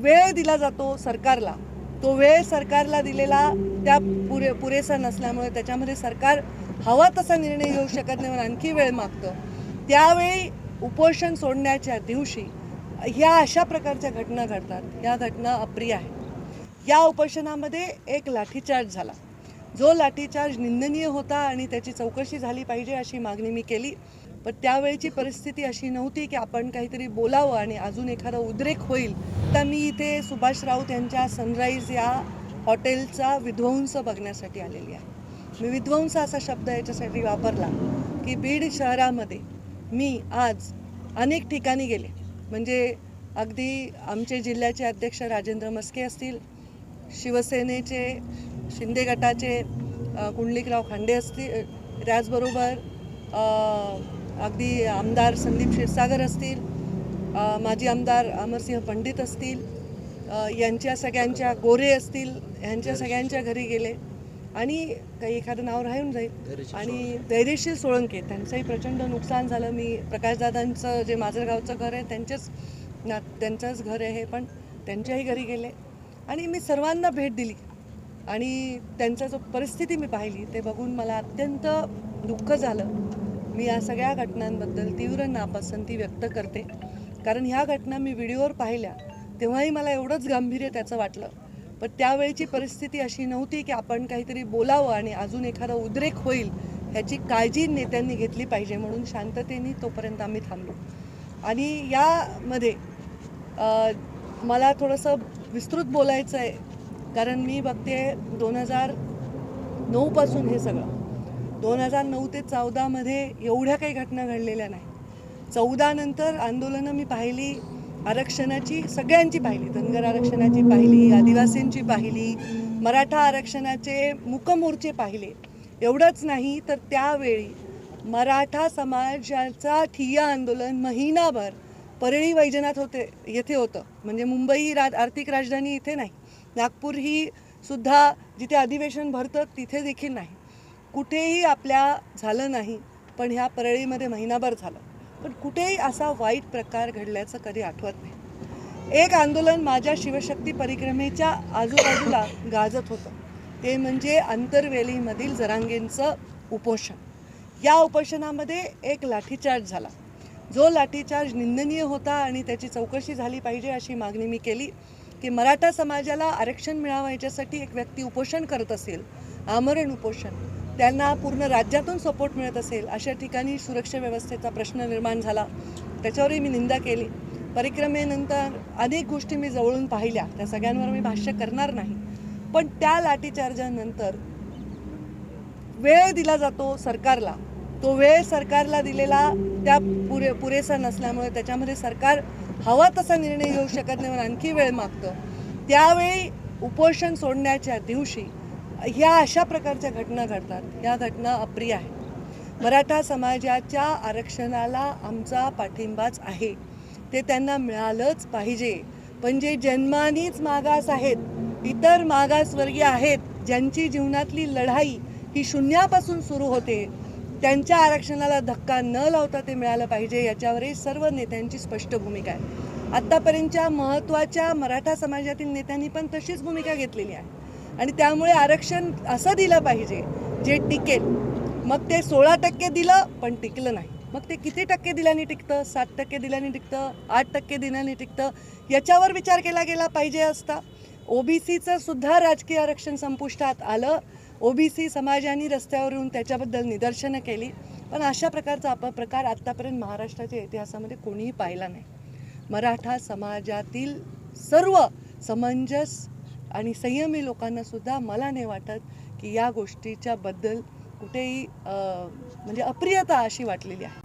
वेळ दिला जातो सरकारला, तो वेळ सरकारला दिलेला त्या पुरेसा नसल्यामुळे त्याच्यामध्ये सरकार हवा तसा निर्णय घेऊ शकत नाही, आणखी वेळ मागतं. त्यावेळी उपोषण सोडण्याच्या दिवशी ह्या अशा प्रकारच्या घटना घडतात. ह्या घटना अप्रिय आहेत. या उपोषणामध्ये एक लाठीचार्ज झाला, जो लाठीचार्ज निंदनीय होता आणि त्याची चौकशी झाली पाहिजे अशी मागणी मी केली. पण त्यावेळची परिस्थिती अशी नव्हती की आपण काहीतरी बोलावं आणि अजून एखादा उद्रेक होईल. तर मी इथे सुभाष राऊत यांच्या सनराईज या हॉटेलचा विध्वंस बघण्यासाठी आलेली आहे. मी विध्वंस असा शब्द याच्यासाठी वापरला की बीड शहरामध्ये मी आज अनेक ठिकाणी गेले. म्हणजे अगदी आमचे जिल्ह्याचे अध्यक्ष राजेंद्र मस्के असतील, शिवसेनेचे शिंदे गटाचे कुंडलिकराव खांडे असतील, त्याचबरोबर अगदी आमदार संदीप क्षीरसागर असतील, माजी आमदार अमरसिंह पंडित असतील, यांच्या सगळ्यांच्या गोरे असतील, यांच्या सगळ्यांच्या घरी गेले आणि काही एखादं नाव राहून जाईल. आणि धैर्यशील सोळंके, त्यांचंही प्रचंड नुकसान झालं. मी प्रकाशदादांचं जे माजलगावचं घर आहे त्यांचंच घर आहे हे, पण त्यांच्याही घरी गेले आणि मी सर्वांना भेट दिली आणि त्यांचा जो परिस्थिती मी पाहिली ते बघून मला अत्यंत दुःख झालं. मी या सगळ्या घटनांबद्दल तीव्र नापसंती व्यक्त करते, कारण ह्या घटना मी व्हिडिओवर पाहिल्या तेव्हाही मला एवढंच गांभीर्य त्याचं वाटलं. पण त्यावेळची परिस्थिती अशी नव्हती की आपण काहीतरी बोलावं आणि अजून एखादा उद्रेक होईल ह्याची काळजी नेत्यांनी घेतली पाहिजे, म्हणून शांततेने तोपर्यंत आम्ही थांबलो. आणि यामध्ये मला थोडंसं विस्तृत बोलायचं आहे, कारण मी बघते 2009पासून हे सगळं 2009 ते 14मध्ये एवढ्या काही घटना घडलेल्या नाही. 14 नंतर आंदोलनं मी पाहिली, आरक्षणाची सगळ्यांची पाहिली, धनगर आरक्षणाची पाहिली, आदिवासींची पाहिली, मराठा आरक्षणाचे मूकमोर्चे पाहिले. एवढंच नाही तर त्यावेळी मराठा समाजाचा ठिय्या आंदोलन महिनाभर परळी वैजनाथ येथे होतं. म्हणजे मुंबई ही आर्थिक राजधानी इथे नाही, नागपूर ही सुद्धा जिथे अधिवेशन भरतं तिथे देखील नाही, कुठेही आपल्या झालं नाही. पण ह्या परळीमध्ये महिनाभर झालं, पण कुठेही असा वाईट प्रकार घडल्याचं कधी आठवत नाही. एक आंदोलन माझ्या शिवशक्ती परिक्रमेच्या आजूबाजूला गाजत होतं, ते म्हणजे आंतरवेलीमधील जरांगेंचं उपोषण. या उपोषणामध्ये एक लाठीचार्ज झाला, जो लाठीचार्ज निंदनीय होता आणि त्याची चौकशी झाली पाहिजे अशी मागणी मी केली. की मराठा समाजाला आरक्षण मिळावं याच्यासाठी एक व्यक्ती उपोषण करत असेल, आमरण उपोषण, त्यांना पूर्ण राज्यातून सपोर्ट मिळत असेल, अशा ठिकाणी सुरक्षा व्यवस्थेचा प्रश्न निर्माण झाला. त्याच्यावरही मी निंदा केली. परिक्रमेनंतर अनेक गोष्टी मी जवळून पाहिल्या, त्या सगळ्यांवर मी भाष्य करणार नाही. पण त्या लाठीचार्जानंतर वेळ दिला जातो सरकारला, तो वेळ सरकारला दिलेला त्या पुरेसा नसल्यामुळे त्याच्यामध्ये सरकार हवा तसा निर्णय घेऊ शकत नाही, आणखी वेळ मागतं. त्यावेळी उपोषण सोडण्याच्या दिवशी ह्या अशा प्रकारच्या घटना घडतात. ह्या घटना अप्रिय आहेत. मराठा समाजाच्या आरक्षणाला आमचा पाठिंबाच आहे, ते त्यांना मिळालंच पाहिजे. पण जे जन्मानीच मागास आहेत, इतर मागासवर्गीय आहेत, ज्यांची जीवनातली लढाई ही शून्यापासून सुरू होते, त्यांच्या आरक्षणाला धक्का न लावता ते मिळालं पाहिजे, याच्यावरही सर्व नेत्यांची स्पष्ट भूमिका आहे. आत्तापर्यंतच्या महत्त्वाच्या मराठा समाजातील नेत्यांनी पण तशीच भूमिका घेतलेली आहे. आणि त्यामुळे आरक्षण असं दिलं पाहिजे जे टिकेल. मग ते 16% दिलं पण टिकलं नाही, मग ते किती टक्के दिल्याने टिकतं? 7% दिल्याने टिकतं, 8% दिल्याने टिकतं, याच्यावर विचार केला गेला पाहिजे असता. ओबीसीचं सुद्धा राजकीय आरक्षण संपुष्टात आलं. ओबीसी समाजाने रस्त्यावर येऊन त्याच्याबद्दल निदर्शनं केली, पण अशा प्रकारचा अपप्रकार आत्तापर्यंत महाराष्ट्राच्या इतिहासामध्ये कोणीही पाहिला नाही. मराठा समाजातील सर्व समंजस आणि संयमी लोकांना सुद्धा मला नाही वाटत की या गोष्टीच्या बद्दल कुठेही म्हणजे अप्रियता अशी वाटलेली आहे.